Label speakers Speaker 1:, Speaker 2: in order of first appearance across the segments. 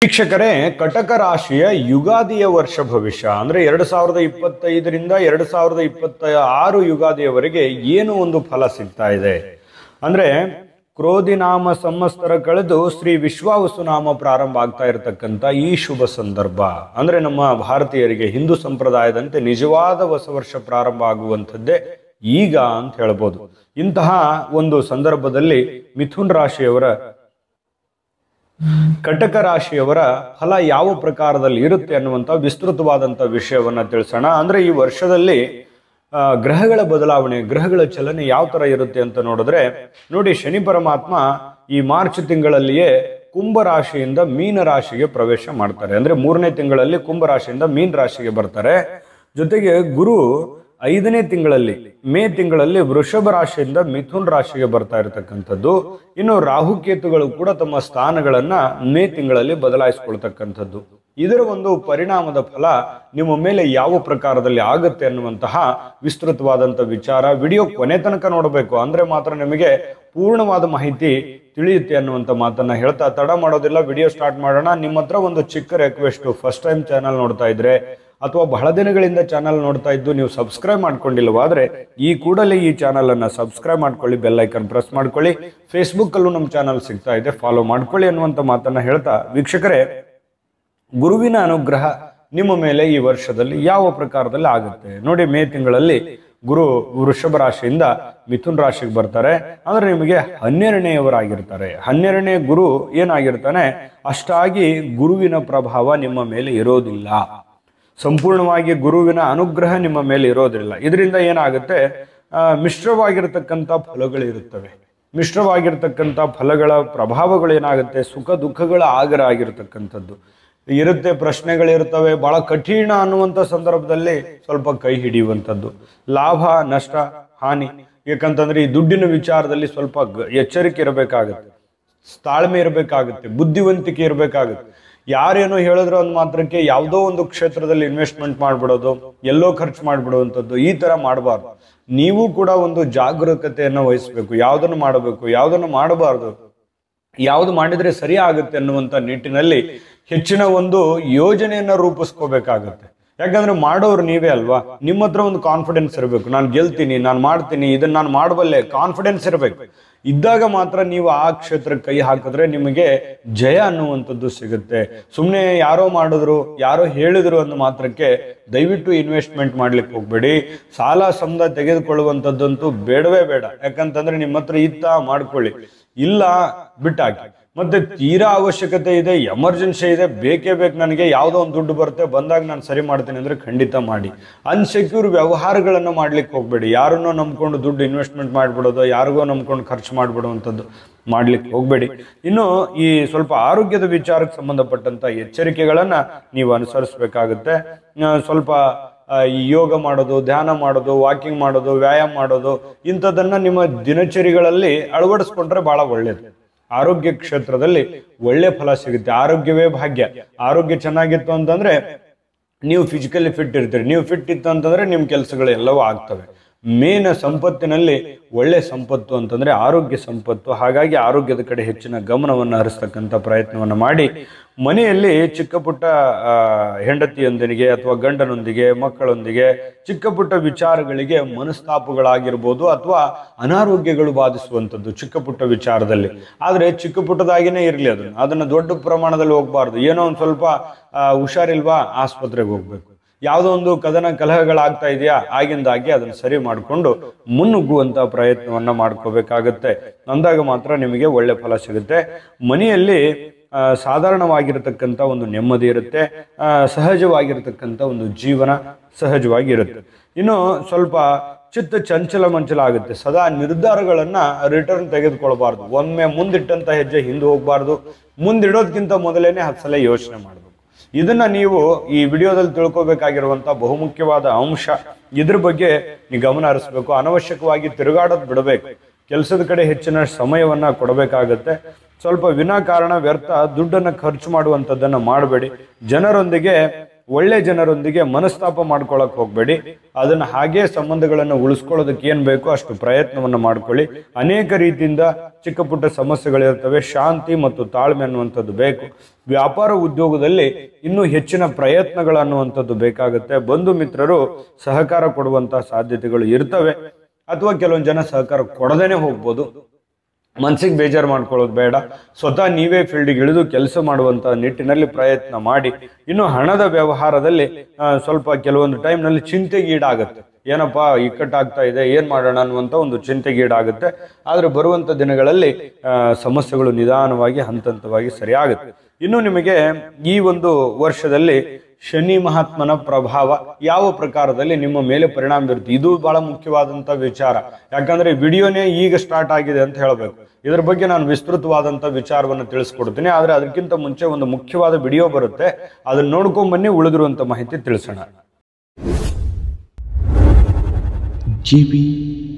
Speaker 1: ವೀಕ್ಷಕರೇ, ಕಟಕ ರಾಶಿಯ ಯುಗಾದಿಯ ವರ್ಷ ಭವಿಷ್ಯ ಅಂದ್ರೆ 2025ರಿಂದ 2026 ಯುಗಾದಿಯವರೆಗೆ ಏನು ಒಂದು ಫಲ ಸಿಗ್ತಾ ಇದೆ ಅಂದ್ರೆ ಕ್ರೋಧಿನಾಮ ಸಂವತ್ಸರ ಕಳೆದು ಶ್ರೀ ವಿಶ್ವಾವಸುನಾಮ ಪ್ರಾರಂಭ ಆಗ್ತಾ ಇರತಕ್ಕಂತ ಈ ಶುಭ ಸಂದರ್ಭ ಅಂದ್ರೆ ನಮ್ಮ ಭಾರತೀಯರಿಗೆ ಹಿಂದೂ ಸಂಪ್ರದಾಯದಂತೆ ನಿಜವಾದ ಹೊಸ ವರ್ಷ ಪ್ರಾರಂಭ ಆಗುವಂಥದ್ದೇ ಈಗ ಅಂತ ಹೇಳ್ಬೋದು. ಇಂತಹ ಒಂದು ಸಂದರ್ಭದಲ್ಲಿ ಮಿಥುನ್ ರಾಶಿಯವರ ಕಟಕ ರಾಶಿಯವರ ಫಲ ಯಾವ ಪ್ರಕಾರದಲ್ಲಿ ಇರುತ್ತೆ ಅನ್ನುವಂಥ ವಿಸ್ತೃತವಾದಂಥ ವಿಷಯವನ್ನ ತಿಳಿಸೋಣ. ಅಂದ್ರೆ ಈ ವರ್ಷದಲ್ಲಿ ಗ್ರಹಗಳ ಬದಲಾವಣೆ, ಗ್ರಹಗಳ ಚಲನೆ ಯಾವ ತರ ಇರುತ್ತೆ ಅಂತ ನೋಡಿದ್ರೆ ನೋಡಿ, ಶನಿ ಪರಮಾತ್ಮ ಈ ಮಾರ್ಚ್ ತಿಂಗಳಲ್ಲಿಯೇ ಕುಂಭ ರಾಶಿಯಿಂದ ಮೀನ ರಾಶಿಗೆ ಪ್ರವೇಶ ಮಾಡ್ತಾರೆ. ಅಂದ್ರೆ 3ನೇ ತಿಂಗಳಲ್ಲಿ ಕುಂಭ ರಾಶಿಯಿಂದ ಮೀನ ರಾಶಿಗೆ ಬರ್ತಾರೆ. ಜೊತೆಗೆ ಗುರು 5ನೇ ತಿಂಗಳಲ್ಲಿ ಮೇ ತಿಂಗಳಲ್ಲಿ ವೃಷಭ ರಾಶಿಯಿಂದ ಮಿಥುನ್ ರಾಶಿಗೆ ಬರ್ತಾ ಇರತಕ್ಕಂಥದ್ದು. ಇನ್ನು ರಾಹುಕೇತುಗಳು ಕೂಡ ತಮ್ಮ ಸ್ಥಾನಗಳನ್ನ ಮೇ ತಿಂಗಳಲ್ಲಿ ಬದಲಾಯಿಸಿಕೊಳ್ತಕ್ಕಂಥದ್ದು. ಇದರ ಒಂದು ಪರಿಣಾಮದ ಫಲ ನಿಮ್ಮ ಮೇಲೆ ಯಾವ ಪ್ರಕಾರದಲ್ಲಿ ಆಗುತ್ತೆ ಅನ್ನುವಂತಹ ವಿಸ್ತೃತವಾದಂಥ ವಿಚಾರ. ವಿಡಿಯೋ ಕೊನೆ ತನಕ ನೋಡಬೇಕು, ಅಂದ್ರೆ ಮಾತ್ರ ನಿಮಗೆ ಪೂರ್ಣವಾದ ಮಾಹಿತಿ ತಿಳಿಯುತ್ತೆ ಅನ್ನುವಂಥ ಮಾತನ್ನ ಹೇಳ್ತಾ ತಡ ಮಾಡೋದಿಲ್ಲ, ವಿಡಿಯೋ ಸ್ಟಾರ್ಟ್ ಮಾಡೋಣ. ನಿಮ್ಮ ಹತ್ರ ಒಂದು ಚಿಕ್ಕ ರಿಕ್ವೆಸ್ಟ್, ಫಸ್ಟ್ ಟೈಮ್ ಚಾನಲ್ ನೋಡ್ತಾ ಇದ್ರೆ ಅಥವಾ ಬಹಳ ದಿನಗಳಿಂದ ಚಾನಲ್ ನೋಡ್ತಾ ಇದ್ದು ನೀವು ಸಬ್ಸ್ಕ್ರೈಬ್ ಮಾಡ್ಕೊಂಡಿಲ್ಲವಾದ್ರೆ ಈ ಕೂಡಲೇ ಈ ಚಾನಲ್ ಅನ್ನ ಸಬ್ಸ್ಕ್ರೈಬ್ ಮಾಡ್ಕೊಳ್ಳಿ, ಬೆಲ್ ಐಕನ್ ಪ್ರೆಸ್ ಮಾಡ್ಕೊಳ್ಳಿ. ಫೇಸ್ಬುಕ್ ಅಲ್ಲೂ ನಮ್ಮ ಚಾನಲ್ ಸಿಗ್ತಾ ಇದೆ, ಫಾಲೋ ಮಾಡ್ಕೊಳ್ಳಿ ಅನ್ನುವಂಥ ಮಾತನ್ನ ಹೇಳ್ತಾ, ವೀಕ್ಷಕರೇ, ಗುರುವಿನ ಅನುಗ್ರಹ ನಿಮ್ಮ ಮೇಲೆ ಈ ವರ್ಷದಲ್ಲಿ ಯಾವ ಪ್ರಕಾರದಲ್ಲಿ ಆಗುತ್ತೆ ನೋಡಿ. ಮೇ ತಿಂಗಳಲ್ಲಿ ಗುರು ವೃಷಭ ರಾಶಿಯಿಂದ ಮಿಥುನ್ ರಾಶಿಗೆ ಬರ್ತಾರೆ. ಅಂದ್ರೆ ನಿಮಗೆ 12ನೇಯವರಾಗಿರ್ತಾರೆ. 12ನೇ ಗುರು ಏನಾಗಿರ್ತಾನೆ, ಅಷ್ಟಾಗಿ ಗುರುವಿನ ಪ್ರಭಾವ ನಿಮ್ಮ ಮೇಲೆ ಇರೋದಿಲ್ಲ, ಸಂಪೂರ್ಣವಾಗಿ ಗುರುವಿನ ಅನುಗ್ರಹ ನಿಮ್ಮ ಮೇಲೆ ಇರೋದಿಲ್ಲ. ಇದರಿಂದ ಏನಾಗುತ್ತೆ, ಮಿಶ್ರವಾಗಿರ್ತಕ್ಕಂಥ ಫಲಗಳಿರುತ್ತವೆ. ಮಿಶ್ರವಾಗಿರ್ತಕ್ಕಂಥ ಫಲಗಳ ಪ್ರಭಾವಗಳು ಏನಾಗುತ್ತೆ, ಸುಖ ದುಃಖಗಳ ಆಗರ ಆಗಿರ್ತಕ್ಕಂಥದ್ದು ಇರುತ್ತೆ. ಪ್ರಶ್ನೆಗಳಿರ್ತವೆ, ಬಹಳ ಕಠಿಣ ಅನ್ನುವಂಥ ಸಂದರ್ಭದಲ್ಲಿ ಸ್ವಲ್ಪ ಕೈ ಹಿಡಿಯುವಂಥದ್ದು, ಲಾಭ ನಷ್ಟ ಹಾನಿ. ಯಾಕಂತಂದ್ರೆ ಈ ದುಡ್ಡಿನ ವಿಚಾರದಲ್ಲಿ ಸ್ವಲ್ಪ ಎಚ್ಚರಿಕೆ ಇರಬೇಕಾಗುತ್ತೆ, ತಾಳ್ಮೆ ಇರಬೇಕಾಗುತ್ತೆ, ಬುದ್ಧಿವಂತಿಕೆ ಇರಬೇಕಾಗುತ್ತೆ. ಯಾರೇನೋ ಹೇಳಿದ್ರು ಅಂದ್ ಮಾತ್ರಕ್ಕೆ ಯಾವುದೋ ಒಂದು ಕ್ಷೇತ್ರದಲ್ಲಿ ಇನ್ವೆಸ್ಟ್ಮೆಂಟ್ ಮಾಡ್ಬಿಡೋದು, ಎಲ್ಲೋ ಖರ್ಚು ಮಾಡ್ಬಿಡುವಂಥದ್ದು, ಈ ತರ ಮಾಡಬಾರ್ದು. ನೀವು ಕೂಡ ಒಂದು ಜಾಗರೂಕತೆಯನ್ನು ವಹಿಸ್ಬೇಕು. ಯಾವುದನ್ನು ಮಾಡಬೇಕು, ಯಾವುದನ್ನು ಮಾಡಬಾರ್ದು, ಯಾವುದು ಮಾಡಿದ್ರೆ ಸರಿ ಆಗುತ್ತೆ ಅನ್ನುವಂಥ ನಿಟ್ಟಿನಲ್ಲಿ ಹೆಚ್ಚಿನ ಒಂದು ಯೋಜನೆಯನ್ನ ರೂಪಿಸ್ಕೋಬೇಕಾಗತ್ತೆ. ಯಾಕಂದ್ರೆ ಮಾಡೋರು ನೀವೇ ಅಲ್ವಾ. ನಿಮ್ಮ ಹತ್ರ ಒಂದು ಕಾನ್ಫಿಡೆನ್ಸ್ ಇರಬೇಕು, ನಾನು ಗೆಲ್ತೀನಿ, ನಾನು ಮಾಡ್ತೀನಿ, ಇದನ್ನ ನಾನು ಮಾಡಬಲ್ಲೆ, ಕಾನ್ಫಿಡೆನ್ಸ್ ಇರಬೇಕು. ಇದ್ದಾಗ ಮಾತ್ರ ನೀವು ಆ ಕ್ಷೇತ್ರಕ್ಕೆ ಕೈ ಹಾಕಿದ್ರೆ ನಿಮಗೆ ಜಯ ಅನ್ನುವಂಥದ್ದು ಸಿಗುತ್ತೆ. ಸುಮ್ಮನೆ ಯಾರೋ ಮಾಡಿದ್ರು, ಯಾರೋ ಹೇಳಿದ್ರು ಅನ್ನೋ ಮಾತ್ರಕ್ಕೆ ದಯವಿಟ್ಟು ಇನ್ವೆಸ್ಟ್ಮೆಂಟ್ ಮಾಡ್ಲಿಕ್ಕೆ ಹೋಗ್ಬೇಡಿ. ಸಾಲ ಸಮದ ತೆಗೆದುಕೊಳ್ಳುವಂಥದ್ದಂತೂ ಬೇಡವೇ ಬೇಡ. ಯಾಕಂತಂದ್ರೆ ನಿಮ್ಮ ಹತ್ರ ಇತ್ತ ಮಾಡ್ಕೊಳ್ಳಿ, ಇಲ್ಲ ಬಿಟ್ಟಾಕಿ. ಮತ್ತೆ ತೀರಾ ಅವಶ್ಯಕತೆ ಇದೆ, ಎಮರ್ಜೆನ್ಸಿ ಇದೆ, ಬೇಕೇ ಬೇಕು, ನನಗೆ ಯಾವುದೋ ಒಂದು ದುಡ್ಡು ಬರುತ್ತೆ, ಬಂದಾಗ ನಾನು ಸರಿ ಮಾಡ್ತೀನಿ ಅಂದ್ರೆ ಖಂಡಿತ ಮಾಡಿ. ಅನ್ಸೆಕ್ಯೂರ್ ವ್ಯವಹಾರಗಳನ್ನು ಮಾಡ್ಲಿಕ್ಕೆ ಹೋಗ್ಬೇಡಿ. ಯಾರನ್ನೋ ನಂಬ್ಕೊಂಡು ದುಡ್ಡು ಇನ್ವೆಸ್ಟ್ಮೆಂಟ್ ಮಾಡ್ಬಿಡೋದು, ಯಾರಿಗೋ ನಂಬ್ಕೊಂಡು ಖರ್ಚು ಮಾಡ್ಬಿಡುವಂಥದ್ದು ಮಾಡ್ಲಿಕ್ಕೆ ಹೋಗ್ಬೇಡಿ. ಇನ್ನು ಈ ಸ್ವಲ್ಪ ಆರೋಗ್ಯದ ವಿಚಾರಕ್ಕೆ ಸಂಬಂಧಪಟ್ಟಂತ ಎಚ್ಚರಿಕೆಗಳನ್ನ ನೀವು ಅನುಸರಿಸಬೇಕಾಗುತ್ತೆ. ಸ್ವಲ್ಪ ಯೋಗ ಮಾಡೋದು, ಧ್ಯಾನ ಮಾಡೋದು, ವಾಕಿಂಗ್ ಮಾಡೋದು, ವ್ಯಾಯಾಮ ಮಾಡೋದು, ಇಂಥದನ್ನ ನಿಮ್ಮ ದಿನಚರಿಗಳಲ್ಲಿ ಅಳವಡಿಸ್ಕೊಂಡ್ರೆ ಬಹಳ ಒಳ್ಳೇದು. ಆರೋಗ್ಯ ಕ್ಷೇತ್ರದಲ್ಲಿ ಒಳ್ಳೆ ಫಲ ಸಿಗುತ್ತೆ. ಆರೋಗ್ಯವೇ ಭಾಗ್ಯ. ಆರೋಗ್ಯ ಚೆನ್ನಾಗಿತ್ತು ಅಂತಂದ್ರೆ ನೀವು ಫಿಸಿಕಲಿ ಫಿಟ್ ಇರ್ತೀರಿ. ನೀವು ಫಿಟ್ ಇತ್ತು ಅಂತಂದ್ರೆ ನಿಮ್ ಕೆಲಸಗಳು ಎಲ್ಲವೂ ಆಗ್ತವೆ. ಮೇನ್ ಸಂಪತ್ತಿನಲ್ಲಿ ಒಳ್ಳೆ ಸಂಪತ್ತು ಅಂತಂದ್ರೆ ಆರೋಗ್ಯ ಸಂಪತ್ತು. ಹಾಗಾಗಿ ಆರೋಗ್ಯದ ಕಡೆ ಹೆಚ್ಚಿನ ಗಮನವನ್ನು ಹರಿಸ್ತಕ್ಕಂಥ ಪ್ರಯತ್ನವನ್ನ ಮಾಡಿ, ಮನೆಯಲ್ಲಿ ಚಿಕ್ಕ ಪುಟ್ಟ ಹೆಂಡತಿಯೊಂದಿಗೆ ಅಥವಾ ಗಂಡನೊಂದಿಗೆ, ಮಕ್ಕಳೊಂದಿಗೆ ಚಿಕ್ಕ ಪುಟ್ಟ ವಿಚಾರಗಳಿಗೆ ಮನಸ್ತಾಪಗಳಾಗಿರ್ಬೋದು ಅಥವಾ ಅನಾರೋಗ್ಯಗಳು ಬಾಧಿಸುವಂಥದ್ದು ಚಿಕ್ಕ ಪುಟ್ಟ ವಿಚಾರದಲ್ಲಿ. ಆದ್ರೆ ಚಿಕ್ಕ ಪುಟ್ಟದಾಗಿನೇ ಇರಲಿ, ಅದನ್ನ ದೊಡ್ಡ ಪ್ರಮಾಣದಲ್ಲಿ ಹೋಗ್ಬಾರ್ದು. ಏನೋ ಒಂದು ಸ್ವಲ್ಪ ಹುಷಾರಿಲ್ವಾ, ಆಸ್ಪತ್ರೆಗೆ ಹೋಗ್ಬೇಕು. ಯಾವುದೋ ಒಂದು ಕದನ ಕಲಹಗಳಾಗ್ತಾ ಇದೆಯಾ, ಆಗಿಂದಾಗಿ ಅದನ್ನು ಸರಿ ಮಾಡಿಕೊಂಡು ಮುನ್ನುಗ್ಗುವಂತ ಪ್ರಯತ್ನವನ್ನ ಮಾಡ್ಕೋಬೇಕಾಗತ್ತೆ. ಅಂದಾಗ ಮಾತ್ರ ನಿಮಗೆ ಒಳ್ಳೆ ಫಲ ಸಿಗುತ್ತೆ. ಮನೆಯಲ್ಲಿ ಸಾಧಾರಣವಾಗಿರತಕ್ಕಂಥ ಒಂದು ನೆಮ್ಮದಿ ಇರುತ್ತೆ, ಸಹಜವಾಗಿರತಕ್ಕಂಥ ಒಂದು ಜೀವನ ಸಹಜವಾಗಿರುತ್ತೆ. ಇನ್ನು ಸ್ವಲ್ಪ ಚಿತ್ತ ಚಂಚಲ ಮಂಚಲ ಆಗುತ್ತೆ. ಸದಾ ನಿರ್ಧಾರಗಳನ್ನ ರಿಟರ್ನ್ ತೆಗೆದುಕೊಳ್ಬಾರ್ದು. ಒಮ್ಮೆ ಮುಂದಿಟ್ಟಂತ ಹೆಜ್ಜೆ ಹಿಂದೆ ಹೋಗ್ಬಾರ್ದು. ಮುಂದಿಡೋದಕ್ಕಿಂತ ಮೊದಲೇನೆ 10 ಸಲ ಯೋಚನೆ ಮಾಡಬೇಕು. ಇದನ್ನ ನೀವು ಈ ವಿಡಿಯೋದಲ್ಲಿ ತಿಳ್ಕೊಬೇಕಾಗಿರುವಂತ ಬಹುಮುಖ್ಯವಾದ ಅಂಶ. ಇದ್ರ ಬಗ್ಗೆ ನೀವು ಗಮನ ಹರಿಸಬೇಕು. ಅನವಶ್ಯಕವಾಗಿ ತಿರುಗಾಡೋದು ಬಿಡಬೇಕು. ಕೆಲಸದ ಕಡೆ ಹೆಚ್ಚಿನ ಸಮಯವನ್ನ ಕೊಡಬೇಕಾಗತ್ತೆ. ಸ್ವಲ್ಪ ವಿನಾಕಾರಣ ವ್ಯರ್ಥ ದುಡ್ಡನ್ನು ಖರ್ಚು ಮಾಡುವಂಥದ್ದನ್ನು ಮಾಡಬೇಡಿ. ಜನರೊಂದಿಗೆ ಒಳ್ಳೆ ಜನರೊಂದಿಗೆ ಮನಸ್ತಾಪ ಮಾಡ್ಕೊಳಕ್ ಹೋಗ್ಬೇಡಿ. ಅದನ್ನ ಹಾಗೆ ಸಂಬಂಧಗಳನ್ನು ಉಳಿಸ್ಕೊಳ್ಳೋದಕ್ಕೆ ಏನ್ ಬೇಕು ಅಷ್ಟು ಪ್ರಯತ್ನವನ್ನ ಮಾಡ್ಕೊಳ್ಳಿ. ಅನೇಕ ರೀತಿಯಿಂದ ಚಿಕ್ಕ ಪುಟ್ಟ ಸಮಸ್ಯೆಗಳಿರ್ತವೆ. ಶಾಂತಿ ಮತ್ತು ತಾಳ್ಮೆ ಅನ್ನುವಂಥದ್ದು ಬೇಕು. ವ್ಯಾಪಾರ ಉದ್ಯೋಗದಲ್ಲಿ ಇನ್ನೂ ಹೆಚ್ಚಿನ ಪ್ರಯತ್ನಗಳು ಅನ್ನುವಂಥದ್ದು ಬೇಕಾಗುತ್ತೆ. ಬಂಧು ಮಿತ್ರರು ಸಹಕಾರ ಕೊಡುವಂತಹ ಸಾಧ್ಯತೆಗಳು ಇರ್ತವೆ, ಅಥವಾ ಕೆಲವೊಂದು ಜನ ಸಹಕಾರ ಕೊಡದೇನೆ ಹೋಗ್ಬೋದು. ಮನಸ್ಸಿಗೆ ಬೇಜಾರು ಮಾಡ್ಕೊಳ್ಳೋದು ಬೇಡ. ಸ್ವತಃ ನೀವೇ ಫೀಲ್ಡ್ಗೆ ಇಳಿದು ಕೆಲಸ ಮಾಡುವಂತ ನಿಟ್ಟಿನಲ್ಲಿ ಪ್ರಯತ್ನ ಮಾಡಿ. ಇನ್ನು ಹಣದ ವ್ಯವಹಾರದಲ್ಲಿ ಸ್ವಲ್ಪ ಕೆಲವೊಂದು ಟೈಮ್ನಲ್ಲಿ ಚಿಂತೆಗೀಡಾಗುತ್ತೆ. ಏನಪ್ಪಾ ಇಕ್ಕಟ್ಟಾಗ್ತಾ ಇದೆ, ಏನ್ ಮಾಡೋಣ ಅನ್ನುವಂತ ಒಂದು ಚಿಂತೆಗೀಡಾಗುತ್ತೆ. ಆದ್ರೆ ಬರುವಂತ ದಿನಗಳಲ್ಲಿ ಸಮಸ್ಯೆಗಳು ನಿಧಾನವಾಗಿ ಹಂತವಾಗಿ ಸರಿಯಾಗುತ್ತೆ. ಇನ್ನು ನಿಮಗೆ ಈ ಒಂದು ವರ್ಷದಲ್ಲಿ ಶನಿ ಮಹಾತ್ಮನ ಪ್ರಭಾವ ಯಾವ ಪ್ರಕಾರದಲ್ಲಿ ನಿಮ್ಮ ಮೇಲೆ ಪರಿಣಾಮ ಬೀರುತ್ತೆ, ಇದು ಬಹಳ ಮುಖ್ಯವಾದಂತ ವಿಚಾರ. ಯಾಕಂದ್ರೆ ವಿಡಿಯೋನೇ ಈಗ ಸ್ಟಾರ್ಟ್ ಆಗಿದೆ ಅಂತ ಹೇಳಬೇಕು. ಇದರ ಬಗ್ಗೆ ನಾನು ವಿಸ್ತೃತವಾದಂತ ವಿಚಾರವನ್ನು ತಿಳಿಸ್ಕೊಡ್ತೀನಿ. ಆದ್ರೆ ಅದಕ್ಕಿಂತ ಮುಂಚೆ ಒಂದು ಮುಖ್ಯವಾದ ವಿಡಿಯೋ ಬರುತ್ತೆ, ಅದನ್ನ ನೋಡ್ಕೊಂಡ್ ಬನ್ನಿ, ಉಳಿದಿರುವಂತ ಮಾಹಿತಿ ತಿಳಿಸೋಣ.
Speaker 2: GB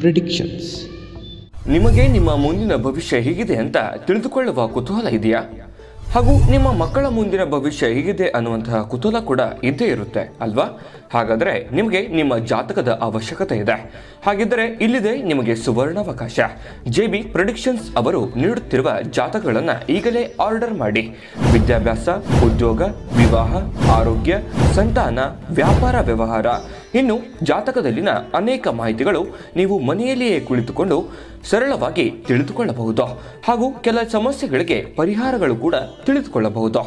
Speaker 2: predictions.
Speaker 3: ನಿಮಗೆ ನಿಮ್ಮ ಮುಂದಿನ ಭವಿಷ್ಯ ಹೇಗಿದೆ ಅಂತ ತಿಳಿದುಕೊಳ್ಳುವ ಕುತೂಹಲ ಇದೆಯಾ? ಹಾಗೂ ನಿಮ್ಮ ಮಕ್ಕಳ ಮುಂದಿನ ಭವಿಷ್ಯ ಹೇಗಿದೆ ಅನ್ನುವಂತಹ ಕುತೂಹಲ ಕೂಡ ಇದ್ದೇ ಇರುತ್ತೆ ಅಲ್ವಾ? ಹಾಗಾದರೆ ನಿಮಗೆ ನಿಮ್ಮ ಜಾತಕದ ಅವಶ್ಯಕತೆ ಇದೆ. ಹಾಗಿದ್ದರೆ ಇಲ್ಲಿದೆ ನಿಮಗೆ ಸುವರ್ಣಾವಕಾಶ. JB ಪ್ರೆಡಿಕ್ಷನ್ಸ್ ಅವರು ನೀಡುತ್ತಿರುವ ಜಾತಕಗಳನ್ನು ಈಗಲೇ ಆರ್ಡರ್ ಮಾಡಿ. ವಿದ್ಯಾಭ್ಯಾಸ, ಉದ್ಯೋಗ, ವಿವಾಹ, ಆರೋಗ್ಯ, ಸಂತಾನ, ವ್ಯಾಪಾರ ವ್ಯವಹಾರ, ಇನ್ನು ಜಾತಕದಲ್ಲಿನ ಅನೇಕ ಮಾಹಿತಿಗಳು ನೀವು ಮನೆಯಲ್ಲಿಯೇ ಕುಳಿತುಕೊಂಡು ಸರಳವಾಗಿ ತಿಳಿದುಕೊಳ್ಳಬಹುದು. ಹಾಗೂ ಕೆಲ ಸಮಸ್ಯೆಗಳಿಗೆ ಪರಿಹಾರಗಳು ಕೂಡ ತಿಳಿದುಕೊಳ್ಳಬಹುದು.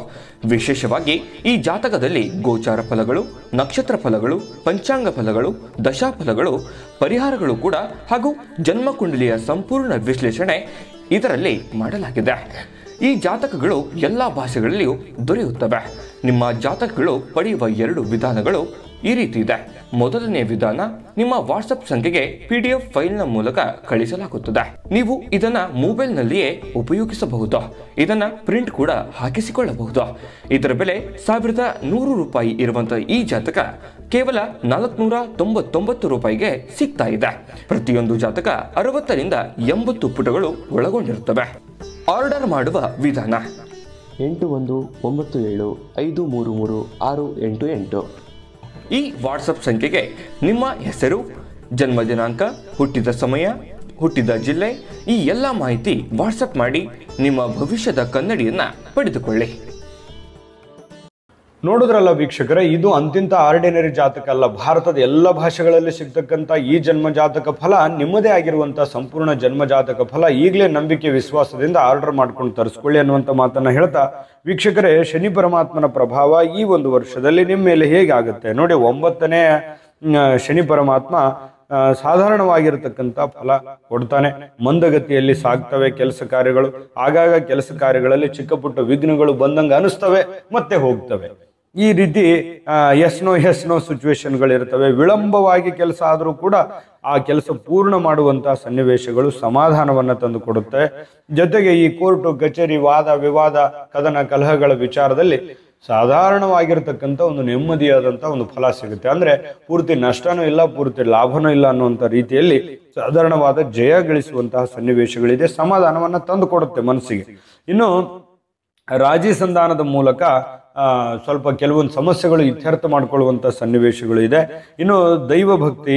Speaker 3: ವಿಶೇಷವಾಗಿ ಈ ಜಾತಕದಲ್ಲಿ ಗೋಚಾರ ಫಲಗಳು, ನಕ್ಷತ್ರ ಫಲಗಳು, ಪಂಚಾಂಗ ಫಲಗಳು, ದಶಾಫಲಗಳು, ಪರಿಹಾರಗಳು ಕೂಡ ಹಾಗೂ ಜನ್ಮಕುಂಡಲಿಯ ಸಂಪೂರ್ಣ ವಿಶ್ಲೇಷಣೆ ಇದರಲ್ಲಿ ಮಾಡಲಾಗಿದೆ. ಈ ಜಾತಕಗಳು ಎಲ್ಲ ಭಾಷೆಗಳಲ್ಲಿಯೂ ದೊರೆಯುತ್ತವೆ. ನಿಮ್ಮ ಜಾತಕಗಳು ಪಡೆಯುವ 2 ವಿಧಾನಗಳು ಈ ರೀತಿ ಇದೆ. ಮೊದಲನೇ ವಿಧಾನ, ನಿಮ್ಮ ವಾಟ್ಸಪ್ ಸಂಖ್ಯೆಗೆ PDF ಫೈಲ್ನ ಮೂಲಕ ಕಳಿಸಲಾಗುತ್ತದೆ. ನೀವು ಇದನ್ನ ಮೊಬೈಲ್ನಲ್ಲಿಯೇ ಉಪಯೋಗಿಸಬಹುದು. ಇದನ್ನ ಪ್ರಿಂಟ್ ಕೂಡ ಹಾಕಿಸಿಕೊಳ್ಳಬಹುದು. ಇದರ ಬೆಲೆ 1100 ರೂಪಾಯಿ ಇರುವಂತಹ ಈ ಜಾತಕ ಕೇವಲ 499 ರೂಪಾಯಿಗೆ ಸಿಗ್ತಾ ಇದೆ. ಪ್ರತಿಯೊಂದು ಜಾತಕ 60 ರಿಂದ 80 ಪುಟಗಳು ಒಳಗೊಂಡಿರುತ್ತವೆ. ಆರ್ಡರ್ ಮಾಡುವ ವಿಧಾನ:
Speaker 2: 8197533688.
Speaker 3: ಈ ವಾಟ್ಸಪ್ ಸಂಖ್ಯೆಗೆ ನಿಮ್ಮ ಹೆಸರು, ಜನ್ಮ ದಿನಾಂಕ, ಹುಟ್ಟಿದ ಸಮಯ, ಹುಟ್ಟಿದ ಜಿಲ್ಲೆ, ಈ ಎಲ್ಲ ಮಾಹಿತಿ ವಾಟ್ಸಪ್ ಮಾಡಿ ನಿಮ್ಮ ಭವಿಷ್ಯದ ಕನ್ನಡಿಯನ್ನ ಪಡೆದುಕೊಳ್ಳಿ.
Speaker 1: ನೋಡಿದ್ರಲ್ಲ ವೀಕ್ಷಕರೇ, ಇದು ಅಂತಿಂತ ಆರ್ಡಿನರಿ ಜಾತಕ ಅಲ್ಲ. ಭಾರತದ ಎಲ್ಲ ಭಾಷೆಗಳಲ್ಲಿ ಸಿಗ್ತಕ್ಕಂಥ ಈ ಜನ್ಮ ಜಾತಕ ಫಲ ನಿಮ್ಮದೇ ಆಗಿರುವಂತಹ ಸಂಪೂರ್ಣ ಜನ್ಮ ಜಾತಕ ಫಲ. ಈಗಲೇ ನಂಬಿಕೆ ವಿಶ್ವಾಸದಿಂದ ಆರ್ಡರ್ ಮಾಡ್ಕೊಂಡು ತರಿಸ್ಕೊಳ್ಳಿ ಅನ್ನುವಂಥ ಮಾತನ್ನ ಹೇಳ್ತಾ, ವೀಕ್ಷಕರೇ, ಶನಿ ಪರಮಾತ್ಮನ ಪ್ರಭಾವ ಈ ಒಂದು ವರ್ಷದಲ್ಲಿ ನಿಮ್ಮ ಮೇಲೆ ಹೇಗಾಗುತ್ತೆ ನೋಡಿ. 9ನೇ ಶನಿ ಪರಮಾತ್ಮ ಸಾಧಾರಣವಾಗಿರತಕ್ಕಂಥ ಫಲ ಕೊಡ್ತಾನೆ. ಮಂದಗತಿಯಲ್ಲಿ ಸಾಗ್ತವೆ ಕೆಲಸ ಕಾರ್ಯಗಳು. ಆಗಾಗ ಕೆಲಸ ಕಾರ್ಯಗಳಲ್ಲಿ ಚಿಕ್ಕ ಪುಟ್ಟ ವಿಘ್ನಗಳು ಬಂದಂಗೆ ಅನಿಸ್ತವೆ, ಮತ್ತೆ ಹೋಗ್ತವೆ. ಈ ರೀತಿ ಎಸ್ ನೋ ಸಿಚುವೇಶನ್ಗಳಿರ್ತವೆ. ವಿಳಂಬವಾಗಿ ಕೆಲಸ ಆದರೂ ಕೂಡ ಆ ಕೆಲಸ ಪೂರ್ಣ ಮಾಡುವಂತಹ ಸನ್ನಿವೇಶಗಳು ಸಮಾಧಾನವನ್ನ ತಂದು ಕೊಡುತ್ತೆ. ಜೊತೆಗೆ ಈ ಕೋರ್ಟು ಕಚೇರಿ, ವಾದ ವಿವಾದ, ಕದನ ಕಲಹಗಳ ವಿಚಾರದಲ್ಲಿ ಸಾಧಾರಣವಾಗಿರ್ತಕ್ಕಂಥ ಒಂದು ನೆಮ್ಮದಿಯಾದಂಥ ಒಂದು ಫಲ ಸಿಗುತ್ತೆ. ಅಂದ್ರೆ ಪೂರ್ತಿ ನಷ್ಟನೂ ಇಲ್ಲ, ಪೂರ್ತಿ ಲಾಭನೂ ಇಲ್ಲ ಅನ್ನುವಂಥ ರೀತಿಯಲ್ಲಿ ಸಾಧಾರಣವಾದ ಜಯ ಗಳಿಸುವಂತಹ ಸನ್ನಿವೇಶಗಳಿದೆ. ಸಮಾಧಾನವನ್ನ ತಂದು ಕೊಡುತ್ತೆ ಮನಸ್ಸಿಗೆ. ಇನ್ನು ರಾಜಿ ಸಂಧಾನದ ಮೂಲಕ ಸ್ವಲ್ಪ ಕೆಲವೊಂದು ಸಮಸ್ಯೆಗಳು ಇತ್ಯರ್ಥ ಮಾಡಿಕೊಳ್ಳುವಂಥ ಸನ್ನಿವೇಶಗಳು ಇದೆ. ಇನ್ನು ದೈವ ಭಕ್ತಿ,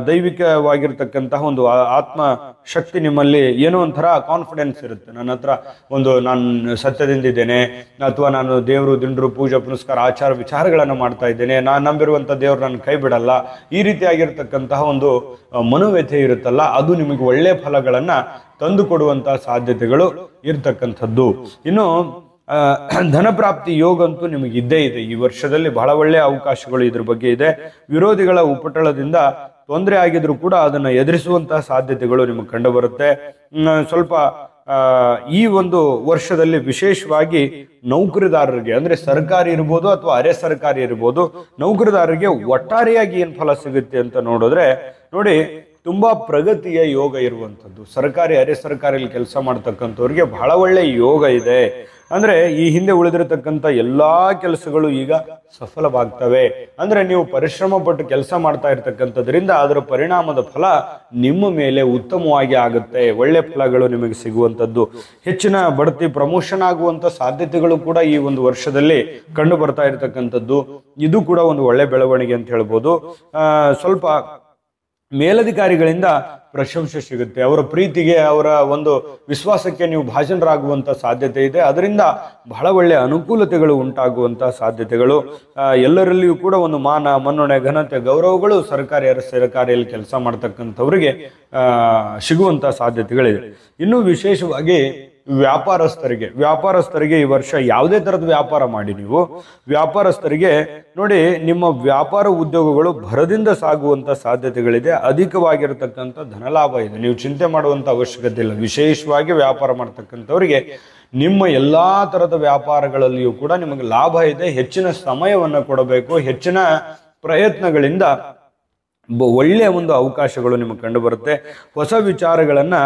Speaker 1: ದೈವಿಕವಾಗಿರ್ತಕ್ಕಂತಹ ಒಂದು ಆತ್ಮ ಶಕ್ತಿ ನಿಮ್ಮಲ್ಲಿ ಏನೋ ಒಂಥರ ಕಾನ್ಫಿಡೆನ್ಸ್ ಇರುತ್ತೆ. ನನ್ನ ಹತ್ರ ನಾನು ಸತ್ಯದಿಂದಿದ್ದೇನೆ, ಅಥವಾ ನಾನು ದೇವರು ದಿಂಡ್ರು ಪೂಜಾ ಪುನಸ್ಕಾರ ಆಚಾರ ವಿಚಾರಗಳನ್ನು ಮಾಡ್ತಾ ಇದ್ದೇನೆ, ನಾನು ನಂಬಿರುವಂಥ ದೇವರು ನನ್ನ ಕೈ ಬಿಡಲ್ಲ, ಈ ರೀತಿಯಾಗಿರ್ತಕ್ಕಂತಹ ಒಂದು ಮನೋವ್ಯಥೆ ಇರುತ್ತಲ್ಲ, ಅದು ನಿಮಗೆ ಒಳ್ಳೆ ಫಲಗಳನ್ನ ತಂದು ಕೊಡುವಂತಹ ಸಾಧ್ಯತೆಗಳು ಇರ್ತಕ್ಕಂಥದ್ದು. ಇನ್ನು ಧನಪ್ರಾಪ್ತಿ ಯೋಗ ಅಂತೂ ನಿಮಗೆ ಇದ್ದೇ ಇದೆ. ಈ ವರ್ಷದಲ್ಲಿ ಬಹಳ ಒಳ್ಳೆಯ ಅವಕಾಶಗಳು ಇದ್ರ ಬಗ್ಗೆ ಇದೆ. ವಿರೋಧಿಗಳ ಉಪಟಳದಿಂದ ತೊಂದರೆ ಆಗಿದ್ರು ಕೂಡ ಅದನ್ನ ಎದುರಿಸುವಂತಹ ಸಾಧ್ಯತೆಗಳು ನಿಮಗೆ ಕಂಡು ಬರುತ್ತೆ. ಸ್ವಲ್ಪ ಈ ಒಂದು ವರ್ಷದಲ್ಲಿ ವಿಶೇಷವಾಗಿ ನೌಕರಿದಾರರಿಗೆ, ಅಂದ್ರೆ ಸರ್ಕಾರಿ ಇರ್ಬೋದು ಅಥವಾ ಅರೆ ಸರ್ಕಾರಿ ಇರ್ಬೋದು, ನೌಕರಿದಾರರಿಗೆ ಒಟ್ಟಾರೆಯಾಗಿ ಏನ್ ಫಲ ಸಿಗುತ್ತೆ ಅಂತ ನೋಡಿದ್ರೆ ನೋಡಿ, ತುಂಬಾ ಪ್ರಗತಿಯ ಯೋಗ ಇರುವಂಥದ್ದು. ಸರ್ಕಾರಿ ಅರೆ ಸರ್ಕಾರಿಯಲ್ಲಿ ಕೆಲಸ ಮಾಡ್ತಕ್ಕಂಥವ್ರಿಗೆ ಬಹಳ ಒಳ್ಳೆ ಯೋಗ ಇದೆ. ಅಂದ್ರೆ ಈ ಹಿಂದೆ ಉಳಿದಿರತಕ್ಕಂಥ ಎಲ್ಲಾ ಕೆಲಸಗಳು ಈಗ ಸಫಲವಾಗ್ತವೆ. ಅಂದ್ರೆ ನೀವು ಪರಿಶ್ರಮ ಪಟ್ಟು ಕೆಲಸ ಮಾಡ್ತಾ ಇರ್ತಕ್ಕಂಥದ್ರಿಂದ ಅದರ ಪರಿಣಾಮದ ಫಲ ನಿಮ್ಮ ಮೇಲೆ ಉತ್ತಮವಾಗಿ ಆಗುತ್ತೆ. ಒಳ್ಳೆ ಫಲಗಳು ನಿಮಗೆ ಸಿಗುವಂಥದ್ದು, ಹೆಚ್ಚಿನ ಬಡ್ತಿ ಪ್ರಮೋಷನ್ ಆಗುವಂತ ಸಾಧ್ಯತೆಗಳು ಕೂಡ ಈ ಒಂದು ವರ್ಷದಲ್ಲಿ ಕಂಡು ಬರ್ತಾ ಇರತಕ್ಕಂಥದ್ದು. ಇದು ಕೂಡ ಒಂದು ಒಳ್ಳೆ ಬೆಳವಣಿಗೆ ಅಂತ ಹೇಳ್ಬೋದು. ಸ್ವಲ್ಪ ಮೇಲಧಿಕಾರಿಗಳಿಂದ ಪ್ರಶಂಸೆ ಸಿಗುತ್ತೆ, ಅವರ ಪ್ರೀತಿಗೆ ಅವರ ಒಂದು ವಿಶ್ವಾಸಕ್ಕೆ ನೀವು ಭಾಜನರಾಗುವಂತ ಸಾಧ್ಯತೆ ಇದೆ. ಅದರಿಂದ ಬಹಳ ಒಳ್ಳೆಯ ಅನುಕೂಲತೆಗಳು ಉಂಟಾಗುವಂತ ಸಾಧ್ಯತೆಗಳು, ಎಲ್ಲರಲ್ಲಿಯೂ ಕೂಡ ಒಂದು ಮಾನ ಮನ್ನಣೆ ಘನತೆ ಗೌರವಗಳು ಸರ್ಕಾರಿ ಅರೆ ಸರ್ಕಾರಿಯಲ್ಲಿ ಕೆಲಸ ಮಾಡ್ತಕ್ಕಂಥವ್ರಿಗೆ ಸಿಗುವಂತ ಸಾಧ್ಯತೆಗಳಿದೆ. ಇನ್ನು ವಿಶೇಷವಾಗಿ ವ್ಯಾಪಾರಸ್ಥರಿಗೆ ಈ ವರ್ಷ ಯಾವುದೇ ತರದ ವ್ಯಾಪಾರ ಮಾಡಿ ನೀವು ವ್ಯಾಪಾರಸ್ಥರಿಗೆ ನೋಡಿ, ನಿಮ್ಮ ವ್ಯಾಪಾರ ಉದ್ಯೋಗಗಳು ಭರದಿಂದ ಸಾಗುವಂತ ಸಾಧ್ಯತೆಗಳಿದೆ. ಅಧಿಕವಾಗಿರತಕ್ಕಂಥ ಧನಲಾಭ ಇದೆ, ನೀವು ಚಿಂತೆ ಮಾಡುವಂತ ಅವಶ್ಯಕತೆ ಇಲ್ಲ. ವಿಶೇಷವಾಗಿ ವ್ಯಾಪಾರ ಮಾಡ್ತಕ್ಕಂಥವರಿಗೆ ನಿಮ್ಮ ಎಲ್ಲಾ ತರದ ವ್ಯಾಪಾರಗಳಲ್ಲಿಯೂ ಕೂಡ ನಿಮಗೆ ಲಾಭ ಇದೆ. ಹೆಚ್ಚಿನ ಸಮಯವನ್ನು ಕೊಡಬೇಕು, ಹೆಚ್ಚಿನ ಪ್ರಯತ್ನಗಳಿಂದ ಒಳ್ಳೆಯ ಒಂದು ಅವಕಾಶಗಳು ನಿಮಗೆ ಕಂಡು ಬರುತ್ತೆ. ಹೊಸ ವಿಚಾರಗಳನ್ನ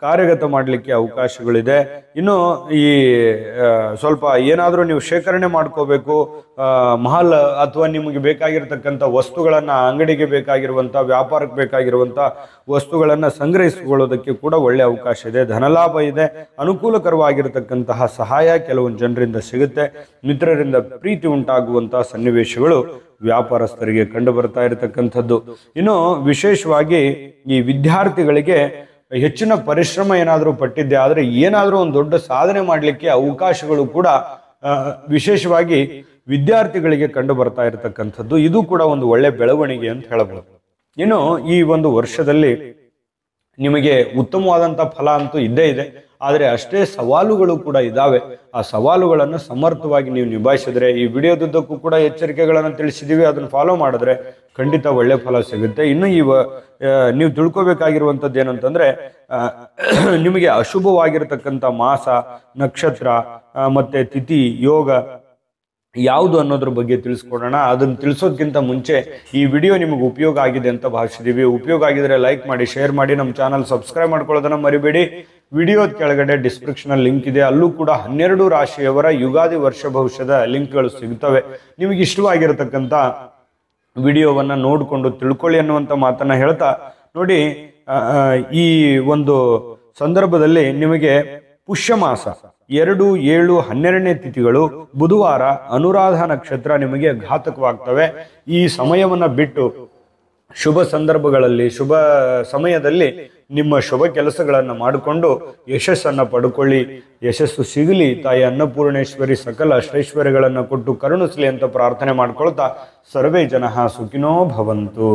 Speaker 1: ಕಾರ್ಯಗತ ಮಾಡಲಿಕ್ಕೆ ಅವಕಾಶಗಳಿದೆ. ಇನ್ನು ಈ ಸ್ವಲ್ಪ ಏನಾದರೂ ನೀವು ಶೇಖರಣೆ ಮಾಡ್ಕೋಬೇಕು, ಮಹಲ್ ಅಥವಾ ನಿಮಗೆ ಬೇಕಾಗಿರ್ತಕ್ಕಂಥ ವಸ್ತುಗಳನ್ನ, ಅಂಗಡಿಗೆ ಬೇಕಾಗಿರುವಂಥ ವ್ಯಾಪಾರಕ್ಕೆ ಬೇಕಾಗಿರುವಂಥ ವಸ್ತುಗಳನ್ನ ಸಂಗ್ರಹಿಸಿಕೊಳ್ಳೋದಕ್ಕೆ ಕೂಡ ಒಳ್ಳೆಯ ಅವಕಾಶ ಇದೆ. ಧನಲಾಭ ಇದೆ. ಅನುಕೂಲಕರವಾಗಿರತಕ್ಕಂತಹ ಸಹಾಯ ಕೆಲವೊಂದು ಜನರಿಂದ ಸಿಗುತ್ತೆ. ಮಿತ್ರರಿಂದ ಪ್ರೀತಿ ಉಂಟಾಗುವಂತಹ ಸನ್ನಿವೇಶಗಳು ವ್ಯಾಪಾರಸ್ಥರಿಗೆ ಕಂಡು ಬರ್ತಾ ಇರತಕ್ಕಂಥದ್ದು. ಇನ್ನು ವಿಶೇಷವಾಗಿ ಈ ವಿದ್ಯಾರ್ಥಿಗಳಿಗೆ ಹೆಚ್ಚಿನ ಪರಿಶ್ರಮ ಏನಾದರೂ ಪಟ್ಟಿದ್ದೆ ಆದರೆ ಏನಾದರೂ ಒಂದು ದೊಡ್ಡ ಸಾಧನೆ ಮಾಡಲಿಕ್ಕೆ ಅವಕಾಶಗಳು ಕೂಡ ವಿಶೇಷವಾಗಿ ವಿದ್ಯಾರ್ಥಿಗಳಿಗೆ ಕಂಡು ಬರ್ತಾ ಇರತಕ್ಕಂಥದ್ದು. ಇದು ಕೂಡ ಒಂದು ಒಳ್ಳೆ ಬೆಳವಣಿಗೆ ಅಂತ ಹೇಳಬಹುದು. ಇನ್ನು ಈ ಒಂದು ವರ್ಷದಲ್ಲಿ ನಿಮಗೆ ಉತ್ತಮವಾದಂಥ ಫಲ ಅಂತೂ ಇದ್ದೇ ಇದೆ, ಆದರೆ ಅಷ್ಟೇ ಸವಾಲುಗಳು ಕೂಡ ಇದ್ದಾವೆ. ಆ ಸವಾಲುಗಳನ್ನು ಸಮರ್ಥವಾಗಿ ನೀವು ನಿಭಾಯಿಸಿದ್ರೆ, ಈ ವಿಡಿಯೋದುದ್ದಕ್ಕೂ ಕೂಡ ಎಚ್ಚರಿಕೆಗಳನ್ನು ತಿಳಿಸಿದ್ದೀವಿ, ಅದನ್ನು ಫಾಲೋ ಮಾಡಿದ್ರೆ ಖಂಡಿತ ಒಳ್ಳೆ ಫಲ ಸಿಗುತ್ತೆ. ಇನ್ನು ನೀವು ತಿಳ್ಕೊಬೇಕಾಗಿರುವಂಥದ್ದು ಏನಂತಂದ್ರೆ, ನಿಮಗೆ ಅಶುಭವಾಗಿರತಕ್ಕಂಥ ಮಾಸ, ನಕ್ಷತ್ರ ಮತ್ತೆ ತಿಥಿ, ಯೋಗ ಯಾವುದು ಅನ್ನೋದ್ರ ಬಗ್ಗೆ ತಿಳಿಸ್ಕೊಡೋಣ. ಅದನ್ನು ತಿಳಿಸೋದಕ್ಕಿಂತ ಮುಂಚೆ ಈ ವಿಡಿಯೋ ನಿಮಗೆ ಉಪಯೋಗ ಆಗಿದೆ ಅಂತ ಭಾವಿಸಿದೀವಿ. ಉಪಯೋಗ ಆಗಿದ್ರೆ ಲೈಕ್ ಮಾಡಿ, ಶೇರ್ ಮಾಡಿ, ನಮ್ಮ ಚಾನಲ್ ಸಬ್ಸ್ಕ್ರೈಬ್ ಮಾಡ್ಕೊಳ್ಳೋದನ್ನ ಮರಿಬೇಡಿ. ವಿಡಿಯೋದ ಕೆಳಗಡೆ ಡಿಸ್ಕ್ರಿಪ್ಷನ್ ಲಿಂಕ್ ಇದೆ, ಅಲ್ಲೂ ಕೂಡ 12 ರಾಶಿಯವರ ಯುಗಾದಿ ವರ್ಷ ಭವಿಷ್ಯದ ಲಿಂಕ್ಗಳು ಸಿಗ್ತವೆ. ನಿಮಗೆ ಇಷ್ಟವಾಗಿರತಕ್ಕಂಥ ವಿಡಿಯೋವನ್ನ ನೋಡಿಕೊಂಡು ತಿಳ್ಕೊಳ್ಳಿ ಅನ್ನುವಂಥ ಮಾತನ್ನ ಹೇಳ್ತಾ, ನೋಡಿ ಈ ಒಂದು ಸಂದರ್ಭದಲ್ಲಿ ನಿಮಗೆ ಪುಷ್ಯ ಮಾಸ 2, 7, 12ನೇ ತಿಥಿಗಳು ಬುಧವಾರ ಅನುರಾಧ ನಕ್ಷತ್ರ ನಿಮಗೆ ಘಾತಕವಾಗ್ತವೆ. ಈ ಸಮಯವನ್ನ ಬಿಟ್ಟು ಶುಭ ಸಂದರ್ಭಗಳಲ್ಲಿ, ಶುಭ ಸಮಯದಲ್ಲಿ ನಿಮ್ಮ ಶುಭ ಕೆಲಸಗಳನ್ನು ಮಾಡಿಕೊಂಡು ಯಶಸ್ಸನ್ನು ಪಡ್ಕೊಳ್ಳಿ. ಯಶಸ್ಸು ಸಿಗಲಿ, ತಾಯಿ ಅನ್ನಪೂರ್ಣೇಶ್ವರಿ ಸಕಲ ಶ್ರೇಷ್ಠರ್ಯಗಳನ್ನು ಕೊಟ್ಟು ಕರುಣಿಸಲಿ ಅಂತ ಪ್ರಾರ್ಥನೆ ಮಾಡ್ಕೊಳ್ತಾ, ಸರ್ವೇ ಜನಃ ಸುಖಿನೋ ಭವಂತು.